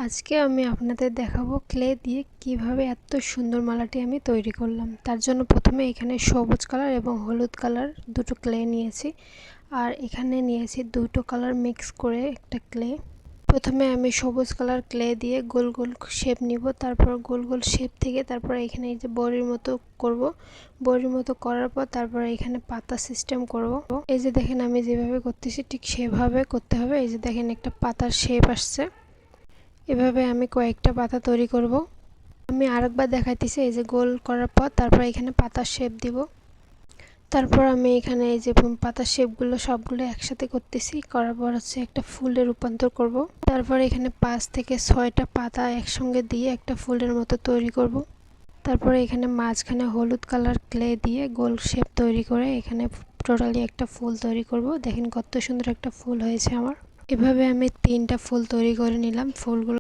আজকে আমি আপনাদের দেখাবো ক্লে দিয়ে কিভাবে এত সুন্দর মালাটি আমি তৈরি করলাম। তার জন্য প্রথমে এখানে সবুজ কালার এবং হলুদ কালার দুটো ক্লে নিয়েছি, আর এখানে নিয়েছি দুটো কালার মিক্স করে একটা ক্লে। প্রথমে আমি সবুজ কালার ক্লে দিয়ে গোল গোল শেপ নিব, তারপর গোল গোল শেপ থেকে তারপর এখানে এই যে বড়ির মতো করব। বড়ির মতো করার পর তারপর এখানে পাতা সিস্টেম করব। এই যে দেখেন আমি যেভাবে করতেছি ঠিক সেভাবে করতে হবে। এই যে দেখেন একটা পাতার শেপ আসছে। এভাবে আমি কয়েকটা পাতা তৈরি করব। আমি আরেকবার দেখাইতেছি। এই যে গোল করার পর তারপর এখানে পাতার শেপ দিব। তারপর আমি এখানে এই যে পাতার শেপগুলো সবগুলো একসাথে করতেছি, করার পর হচ্ছে একটা ফুলে রূপান্তর করব। তারপর এখানে 5 থেকে 6টা পাতা একসঙ্গে দিয়ে একটা ফুলের মতো তৈরি করব। তারপরে এখানে মাঝখানে হলুদ কালার ক্লে দিয়ে গোল শেপ তৈরি করে এখানে টোটালি একটা ফুল তৈরি করব। দেখেন কত সুন্দর একটা ফুল হয়েছে আমার। এভাবে আমি 3টা ফুল তৈরি করে নিলাম। ফুলগুলো